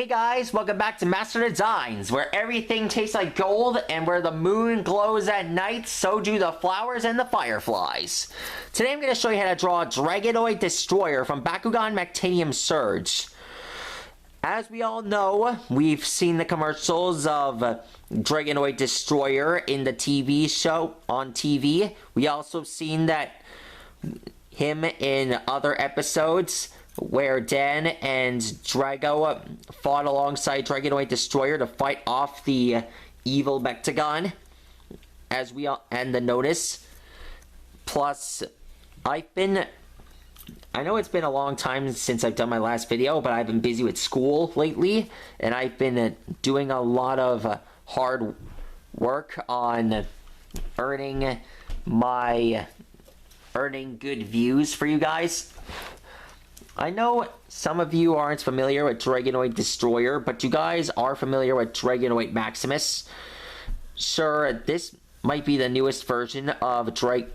Hey guys, welcome back to Master Designs, where everything tastes like gold and where the moon glows at night, so do the flowers and the fireflies. Today I'm going to show you how to draw Dragonoid Destroyer from Bakugan Mechtanium Surge. As we all know, we've seen the commercials of Dragonoid Destroyer in the TV show on TV. We also seen that him in other episodes where Dan and Drago fought alongside Dragonoid Destroyer to fight off the evil MECHTOGON, as we all, and the Notice. Plus, I know it's been a long time since I've done my last video, but I've been busy with school lately, and I've been doing a lot of hard work on earning good views for you guys. I know some of you aren't familiar with Dragonoid Destroyer, but you guys are familiar with Dragonoid Maximus. Sure, this might be the newest version of Dragonoid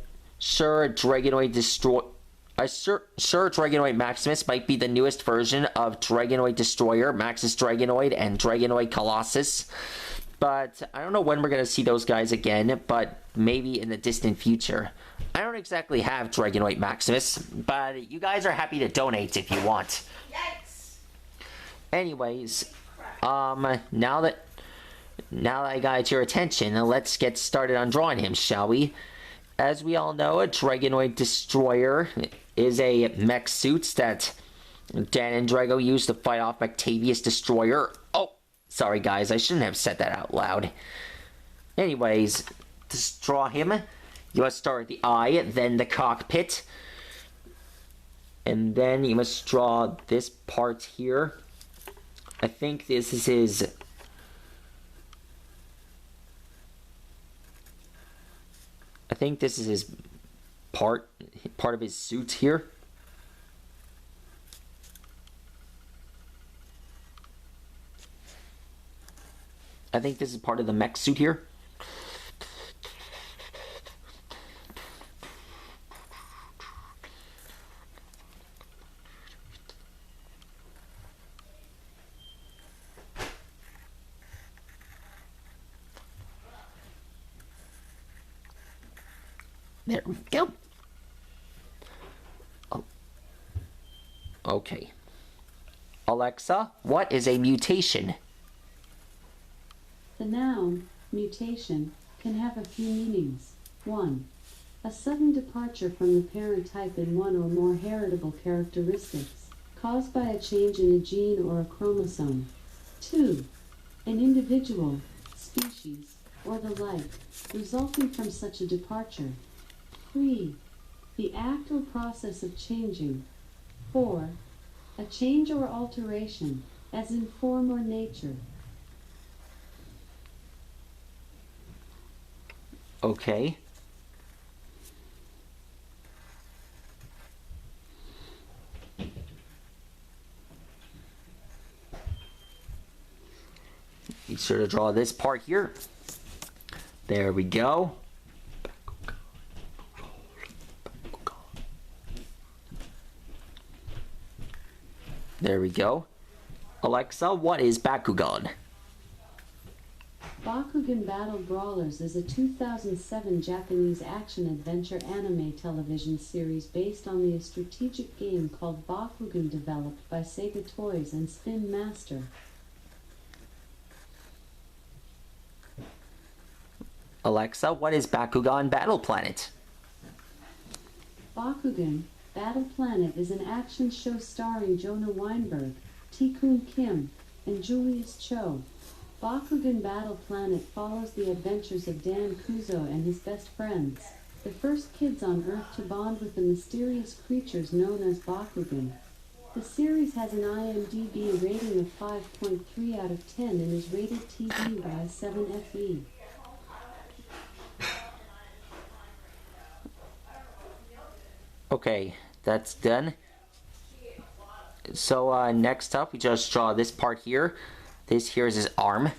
Maximus might be the newest version of Dragonoid Destroyer, Maxis Dragonoid, and Dragonoid Colossus. But I don't know when we're going to see those guys again, but maybe in the distant future. I don't exactly have Dragonoid Maximus, but you guys are happy to donate if you want. Yikes! Anyways, now that I got your attention, let's get started on drawing him, shall we? As we all know, a Dragonoid Destroyer is a mech suit that Dan and Drago used to fight off Octavius Destroyer. Oh, sorry guys, I shouldn't have said that out loud. Anyways, to draw him, you must start with the eye, then the cockpit, and then you must draw this part here. I think this is his... I think this is his part of his suit here. I think this is part of the mech suit here. There we go. Oh. Okay. Alexa, what is a mutation? The noun, mutation, can have a few meanings. 1. A sudden departure from the parent type in one or more heritable characteristics, caused by a change in a gene or a chromosome. 2. An individual, species, or the like, resulting from such a departure. 3. The act or process of changing. 4. A change or alteration, as in form or nature. Okay. Be sure to draw this part here. There we go. There we go. Alexa, what is Bakugan? Bakugan Battle Brawlers is a 2007 Japanese action-adventure anime television series based on the strategic game called Bakugan, developed by Sega Toys and Spin Master. Alexa, what is Bakugan Battle Planet? Bakugan Battle Planet is an action show starring Jonah Weinberg, T-Kun Kim, and Julius Cho. Bakugan Battle Planet follows the adventures of Dan Kuzo and his best friends, the first kids on Earth to bond with the mysterious creatures known as Bakugan. The series has an IMDb rating of 5.3 out of 10 and is rated TV by 7FE. Okay, that's done. So next up, we just draw this part here. This here is his arm.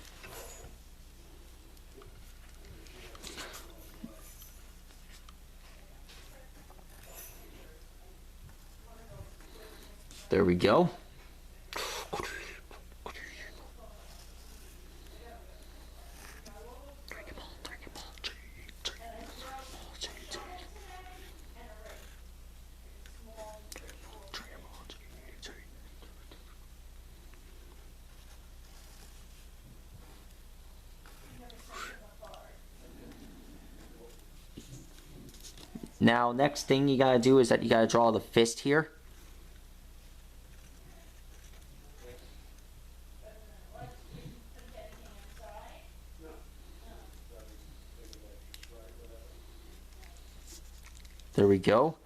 There we go. Now, next thing you gotta do is that you gotta draw the fist here. There we go.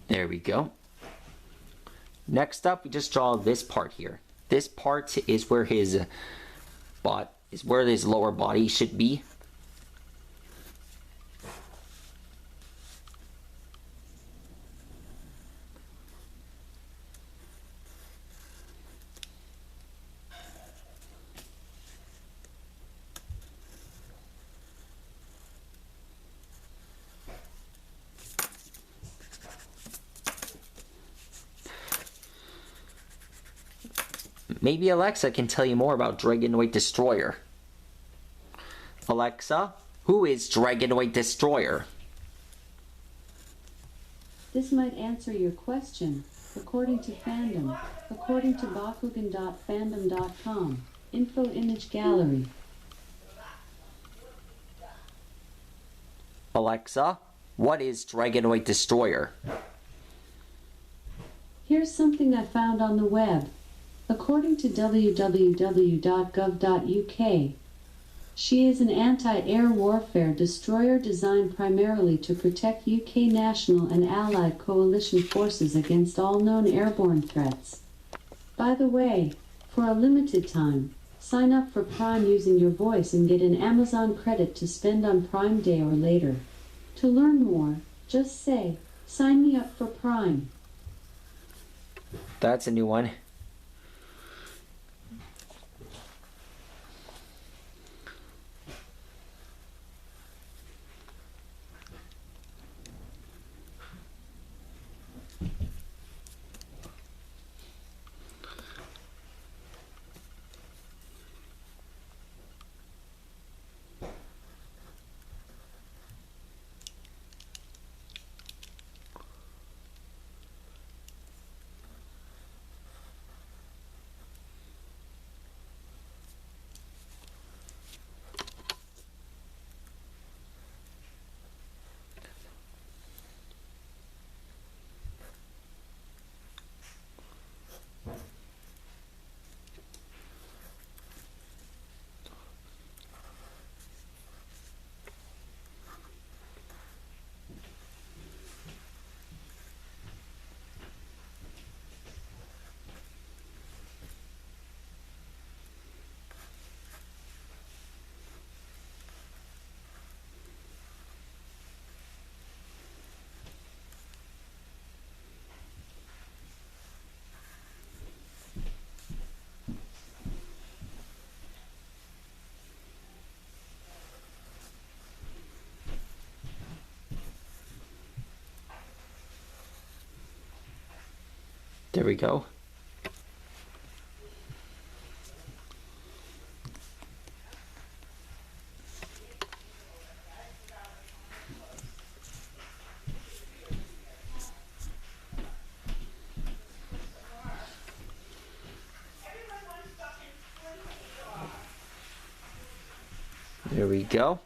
There we go. Next up, we just draw this part here. This part is where his lower body should be. Maybe Alexa can tell you more about Dragonoid Destroyer. Alexa, who is Dragonoid Destroyer? This might answer your question. According to fandom, according to bakugan.fandom.com, info image gallery. Alexa, what is Dragonoid Destroyer? Here's something I found on the web. According to www.gov.uk, she is an anti-air warfare destroyer designed primarily to protect UK national and allied coalition forces against all known airborne threats. By the way, for a limited time, sign up for Prime using your voice and get an Amazon credit to spend on Prime Day or later. To learn more, just say, "Sign me up for Prime." That's a new one. There we go. There we go.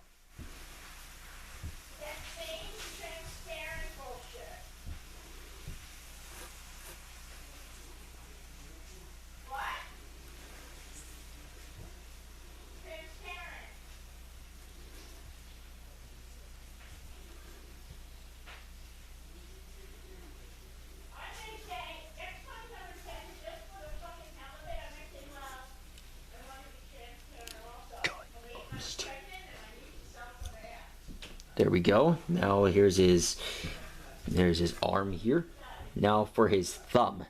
There we go. Now there's his arm here. Now for his thumb.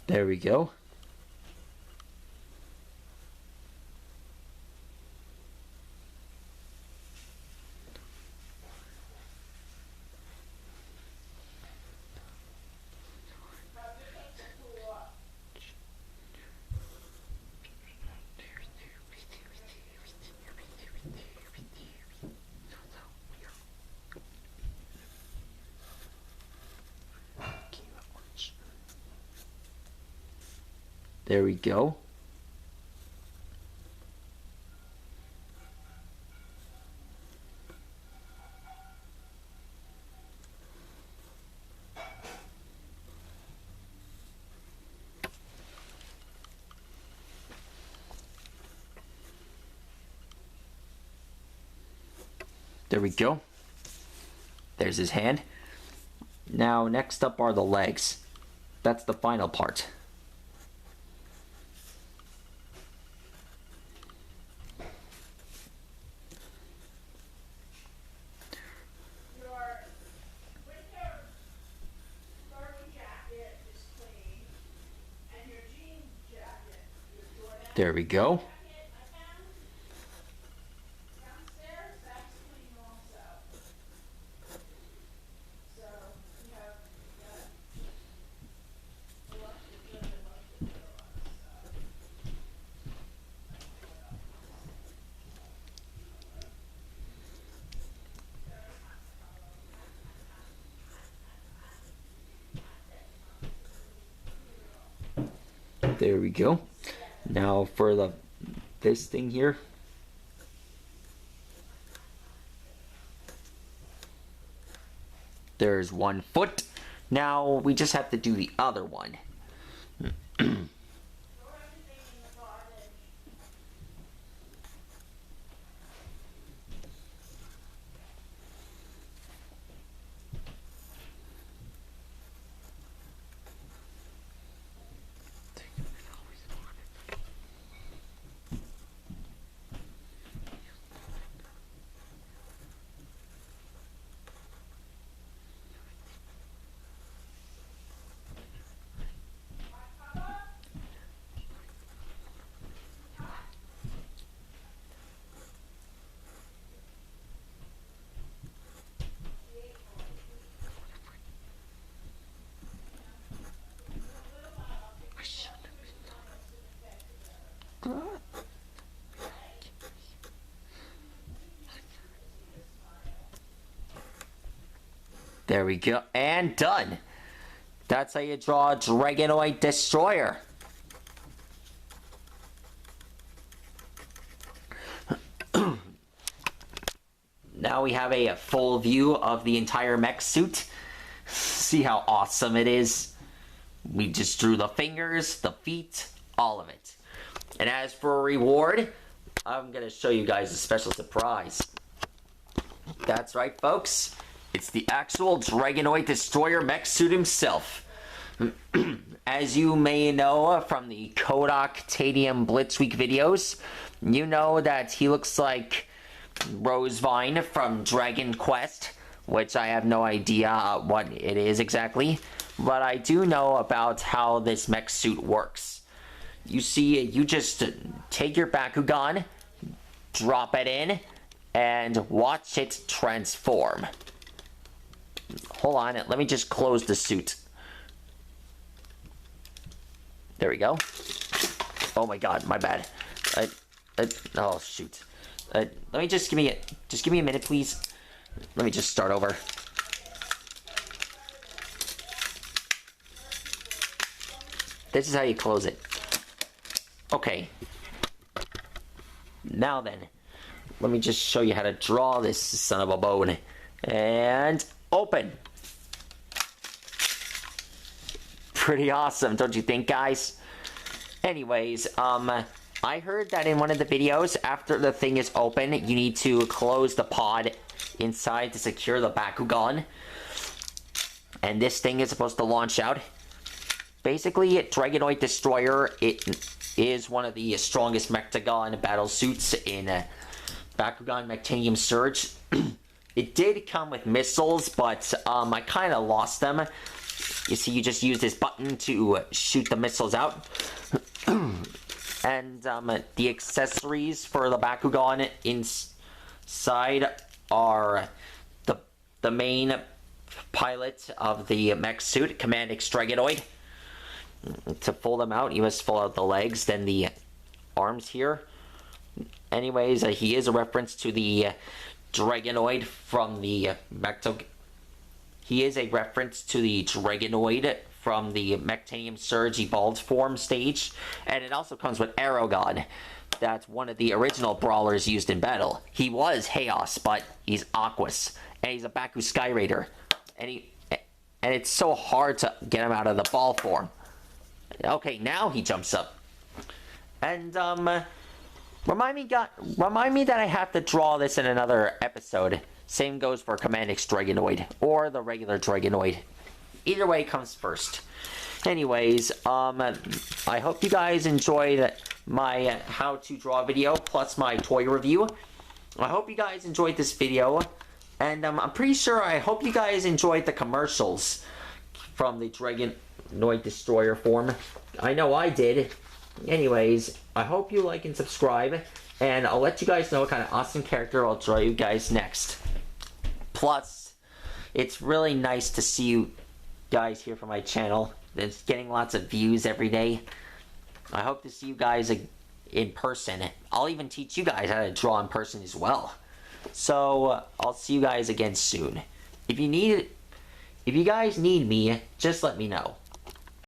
There we go. There we go. There we go. There's his hand. Now, next up are the legs. That's the final part. There we go. There we go. Now for this thing here. There's one foot. Now we just have to do the other one. There we go, and done. That's how you draw a Dragonoid Destroyer. Now we have a full view of the entire mech suit. See how awesome it is? We just drew the fingers, the feet, all of it. And as for a reward, I'm going to show you guys a special surprise. That's right, folks. It's the actual Dragonoid Destroyer mech suit himself. As you may know from the Kodak Tadium Blitz Week videos, you know that he looks like Rosevine from Dragon Quest, which I have no idea what it is exactly, but I do know about how this mech suit works. You see, you just take your Bakugan, drop it in, and watch it transform. Hold on, let me just close the suit. There we go. Oh my god, my bad. Oh shoot. Let me just give me a minute, please. Let me just start over. This is how you close it. Okay. Now then, let me just show you how to draw this son of a bone. And open. Pretty awesome, don't you think, guys? Anyways, I heard that in one of the videos, after the thing is open, you need to close the pod inside to secure the Bakugan. And this thing is supposed to launch out. Basically, Dragonoid Destroyer, it is one of the strongest MECHTOGON battle suits in Bakugan Mechtinium Surge. It did come with missiles, but I kind of lost them. You see, you just use this button to shoot the missiles out. And the accessories for the Bakugan inside are the main pilot of the mech suit, Command X Dragonoid. To pull them out, you must pull out the legs, then the arms here. Anyways, he is a reference to the Dragonoid from the MECHTOGON. He is a reference to the Dragonoid from the Mechtanium Surge Evolved Form stage, and it also comes with Aragon. That's one of the original brawlers used in battle. He was Chaos, but he's Aquas, and he's a Baku Sky Raider, and it's so hard to get him out of the ball form. Okay, now he jumps up, and remind me that I have to draw this in another episode. Same goes for Command X Dragonoid or the regular Dragonoid. Either way comes first. Anyways, I hope you guys enjoyed my how to draw video plus my toy review. I hope you guys enjoyed this video, and I'm pretty sure I hope you guys enjoyed the commercials from the Dragonoid Destroyer form. I know I did. Anyways, I hope you like and subscribe, and I'll let you guys know what kind of awesome character I'll draw you guys next. Plus, it's really nice to see you guys here from my channel. It's getting lots of views every day. I hope to see you guys in person. I'll even teach you guys how to draw in person as well. So, I'll see you guys again soon. If you guys need me, just let me know.